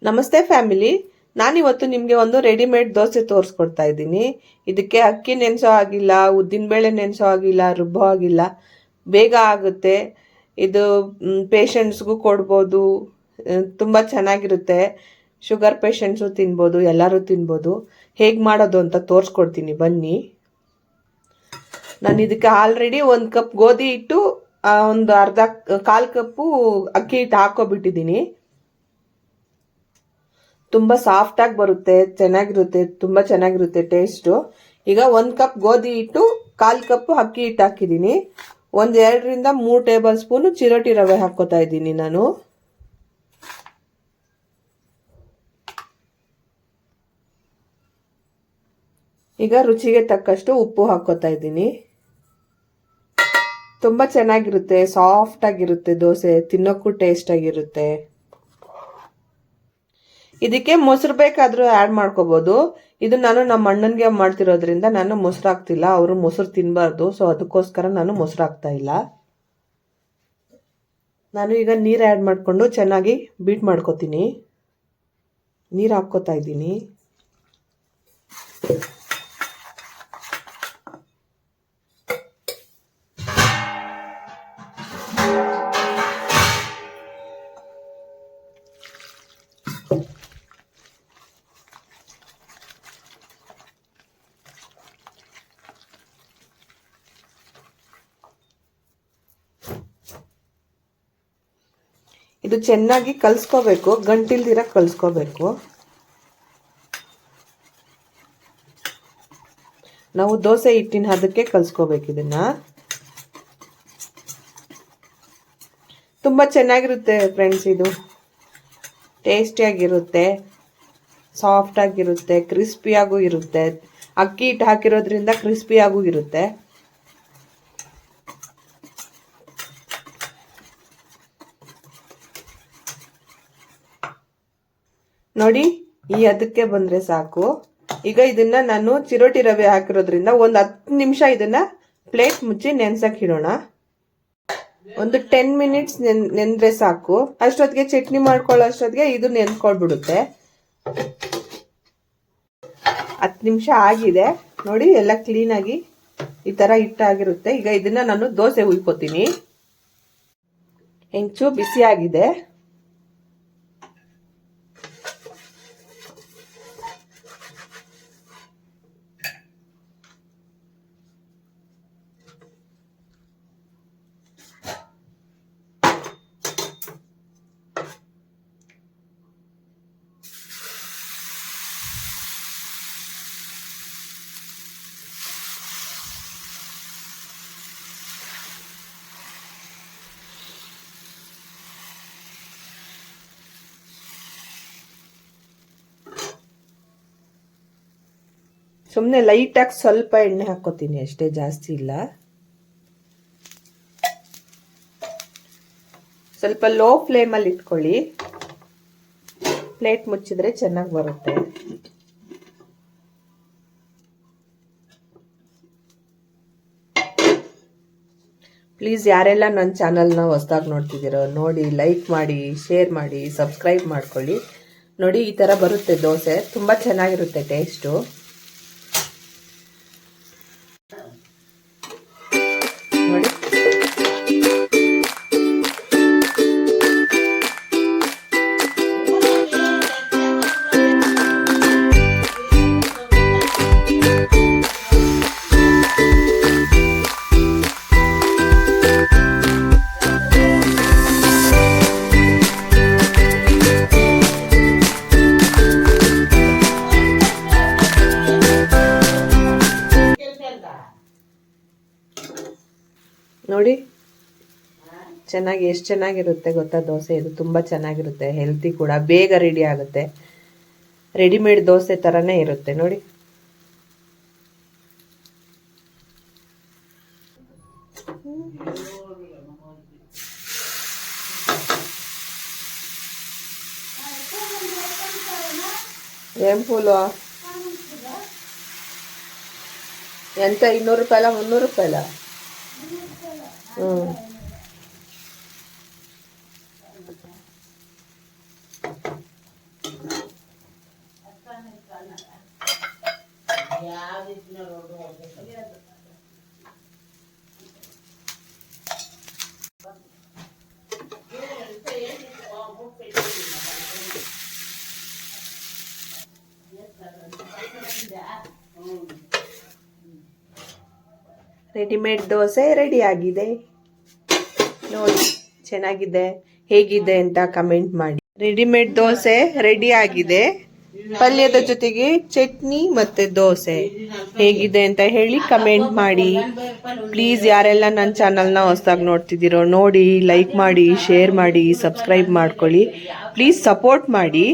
ನಮಸ್ತೆ ಫ್ಯಾಮಿಲಿ. ನಾನಿವತ್ತು ನಿಮಗೆ ಒಂದು ರೆಡಿಮೇಡ್ ದೋಸೆ ತೋರಿಸ್ಕೊಡ್ತಾ ಇದ್ದೀನಿ. ಇದಕ್ಕೆ ಅಕ್ಕಿ ನೆನೆಸೋ ಆಗಿಲ್ಲ, ಉದ್ದಿನಬೇಳೆ ನೆನೆಸೋ ಆಗಿಲ್ಲ, ರುಬ್ಬೋ ಆಗಿಲ್ಲ, ಬೇಗ ಆಗುತ್ತೆ. ಇದು ಪೇಷಂಟ್ಸ್ಗೂ ಕೊಡ್ಬೋದು, ತುಂಬ ಚೆನ್ನಾಗಿರುತ್ತೆ. ಶುಗರ್ ಪೇಷಂಟ್ಸು ತಿನ್ಬೋದು, ಎಲ್ಲರೂ ತಿನ್ಬೋದು. ಹೇಗೆ ಮಾಡೋದು ಅಂತ ತೋರಿಸ್ಕೊಡ್ತೀನಿ ಬನ್ನಿ. ನಾನು ಇದಕ್ಕೆ ಆಲ್ರೆಡಿ 1 ಕಪ್ ಗೋಧಿ ಹಿಟ್ಟು, ಒಂದು ಕಾಲು ಕಪ್ಪು ಅಕ್ಕಿ ಹಿಟ್ಟು ಹಾಕೋಬಿಟ್ಟಿದ್ದೀನಿ. ತುಂಬ ಸಾಫ್ಟಾಗಿ ಬರುತ್ತೆ, ಚೆನ್ನಾಗಿರುತ್ತೆ, ತುಂಬ ಚೆನ್ನಾಗಿರುತ್ತೆ ಟೇಸ್ಟು. ಈಗ 1 ಕಪ್ ಗೋಧಿ ಹಿಟ್ಟು, ಕಾಲು ಕಪ್ ಅಕ್ಕಿ ಹಿಟ್ಟು ಹಾಕಿದ್ದೀನಿ. 2ರಿಂದ 3 ಟೇಬಲ್ ಸ್ಪೂನು ಚಿರೋಟಿ ರವೆ ಹಾಕೋತಾ ಇದ್ದೀನಿ ನಾನು. ಈಗ ರುಚಿಗೆ ತಕ್ಕಷ್ಟು ಉಪ್ಪು ಹಾಕೋತಾ ಇದ್ದೀನಿ. ತುಂಬ ಚೆನ್ನಾಗಿರುತ್ತೆ, ಸಾಫ್ಟ್ ಆಗಿರುತ್ತೆ ದೋಸೆ, ತಿನ್ನೋಕ್ಕೂ ಟೇಸ್ಟ್ ಆಗಿರುತ್ತೆ. ಇದಕ್ಕೆ ಮೊಸರು ಬೇಕಾದರೂ ಆ್ಯಡ್ ಮಾಡ್ಕೋಬೋದು. ಇದು ನಾನು ನಮ್ಮ ಅಣ್ಣನಿಗೆ ಮಾಡ್ತಿರೋದ್ರಿಂದ ನಾನು ಮೊಸರು ಹಾಕ್ತಿಲ್ಲ, ಅವರು ಮೊಸರು ತಿನ್ನಬಾರ್ದು, ಸೊ ಅದಕ್ಕೋಸ್ಕರ ನಾನು ಮೊಸರು ಹಾಕ್ತಾ ಇಲ್ಲ. ನಾನು ಈಗ ನೀರು ಆ್ಯಡ್ ಮಾಡಿಕೊಂಡು ಚೆನ್ನಾಗಿ ಬೀಟ್ ಮಾಡ್ಕೋತೀನಿ. ನೀರು ಹಾಕ್ಕೋತಾ ಇದ್ದೀನಿ. ಇದು ಚೆನ್ನಾಗಿ ಕಲಿಸ್ಕೋಬೇಕು, ಗಂಟಿಲ್ದಿರ ಕಲಿಸ್ಕೋಬೇಕು. ನಾವು ದೋಸೆ ಹಿಟ್ಟಿನ ಹದಕ್ಕೆ ಕಲಿಸ್ಕೋಬೇಕು ಇದನ್ನ. ತುಂಬ ಚೆನ್ನಾಗಿರುತ್ತೆ ಫ್ರೆಂಡ್ಸ್, ಇದು ಟೇಸ್ಟಿಯಾಗಿರುತ್ತೆ, ಸಾಫ್ಟ್ ಆಗಿರುತ್ತೆ, ಕ್ರಿಸ್ಪಿಯಾಗೂ ಇರುತ್ತೆ. ಅಕ್ಕಿ ಹಿಟ್ಟು ಹಾಕಿರೋದ್ರಿಂದ ಕ್ರಿಸ್ಪಿಯಾಗೂ ಇರುತ್ತೆ. ನೋಡಿ, ಈ ಹದಕ್ಕೆ ಬಂದರೆ ಸಾಕು. ಈಗ ಇದನ್ನ ನಾನು ಚಿರೋಟಿ ರವೆ ಹಾಕಿರೋದ್ರಿಂದ ಒಂದು 10 ನಿಮಿಷ ಇದನ್ನ ಪ್ಲೇಟ್ ಮುಚ್ಚಿ ನೆನ್ಸಕ್ಕೆ ಇಡೋಣ. ಒಂದು 10 ಮಿನಿಟ್ಸ್ ನೆಂದ್ರೆ ಸಾಕು. ಅಷ್ಟೊತ್ತಿಗೆ ಚಟ್ನಿ ಮಾಡ್ಕೊಳ್ಳೋ ಅಷ್ಟೊತ್ತಿಗೆ ಇದು ನೆನ್ಸ್ಕೊಳ್ಬಿಡುತ್ತೆ. 10 ನಿಮಿಷ ಆಗಿದೆ ನೋಡಿ, ಎಲ್ಲ ಕ್ಲೀನಾಗಿ ಈ ಥರ ಹಿಟ್ಟಾಗಿರುತ್ತೆ. ಈಗ ಇದನ್ನ ನಾನು ದೋಸೆ ಹುಯ್ಕೋತೀನಿ. ಹೆಂಚು ಬಿಸಿ ಆಗಿದೆ. ಸುಮ್ಮನೆ ಲೈಟಾಗಿ ಸ್ವಲ್ಪ ಎಣ್ಣೆ ಹಾಕೋತೀನಿ ಅಷ್ಟೇ, ಜಾಸ್ತಿ ಇಲ್ಲ. ಸ್ವಲ್ಪ ಲೋ ಫ್ಲೇಮಲ್ಲಿ ಇಟ್ಕೊಳ್ಳಿ, ಪ್ಲೇಟ್ ಮುಚ್ಚಿದ್ರೆ ಚೆನ್ನಾಗಿ ಬರುತ್ತೆ. ಪ್ಲೀಸ್ ಯಾರೆಲ್ಲ ನನ್ನ ಚಾನಲ್ನ ಹೊಸದಾಗಿ ನೋಡ್ತಿದ್ದೀರೋ ನೋಡಿ, ಲೈಕ್ ಮಾಡಿ, ಶೇರ್ ಮಾಡಿ, ಸಬ್ಸ್ಕ್ರೈಬ್ ಮಾಡ್ಕೊಳ್ಳಿ. ನೋಡಿ, ಈ ಥರ ಬರುತ್ತೆ ದೋಸೆ, ತುಂಬ ಚೆನ್ನಾಗಿರುತ್ತೆ ಟೇಸ್ಟು. ನೋಡಿ, ನೋಡಿ ಚೆನ್ನಾಗಿ, ಎಷ್ಟು ಚೆನ್ನಾಗಿರುತ್ತೆ ಗೊತ್ತಾ ದೋಸೆ. ಇದು ತುಂಬ ಚೆನ್ನಾಗಿರುತ್ತೆ, ಹೆಲ್ತಿ ಕೂಡ, ಬೇಗ ರೆಡಿ ಆಗುತ್ತೆ. ರೆಡಿಮೇಡ್ ದೋಸೆ ಥರನೇ ಇರುತ್ತೆ ನೋಡಿ. ఏం పూలు ఎంత 200 రూపాయల 300 రూపాయల ರೆಡಿಮೇಡ್ ದೋಸೆ ರೆಡಿ ಆಗಿದೆ ನೋಡಿ, ಚೆನ್ನಾಗಿದೆ. ಹೇಗಿದೆ ಅಂತ ಕಮೆಂಟ್ ಮಾಡಿ. ರೆಡಿಮೇಡ್ ದೋಸೆ ರೆಡಿ ಆಗಿದೆ. ಪಲ್ಯದ ಜೊತೆಗೆ ಚಟ್ನಿ ಮತ್ತೆ ದೋಸೆ ಹೇಗಿದೆ ಅಂತ ಹೇಳಿ ಕಮೆಂಟ್ ಮಾಡಿ. ಪ್ಲೀಸ್ ಯಾರೆಲ್ಲ ನನ್ನ ಚಾನಲ್ನ ಹೊಸದಾಗಿ ನೋಡ್ತಿದ್ದೀರೋ ನೋಡಿ, ಲೈಕ್ ಮಾಡಿ, ಶೇರ್ ಮಾಡಿ, ಸಬ್ಸ್ಕ್ರೈಬ್ ಮಾಡ್ಕೊಳ್ಳಿ. ಪ್ಲೀಸ್ ಸಪೋರ್ಟ್ ಮಾಡಿ.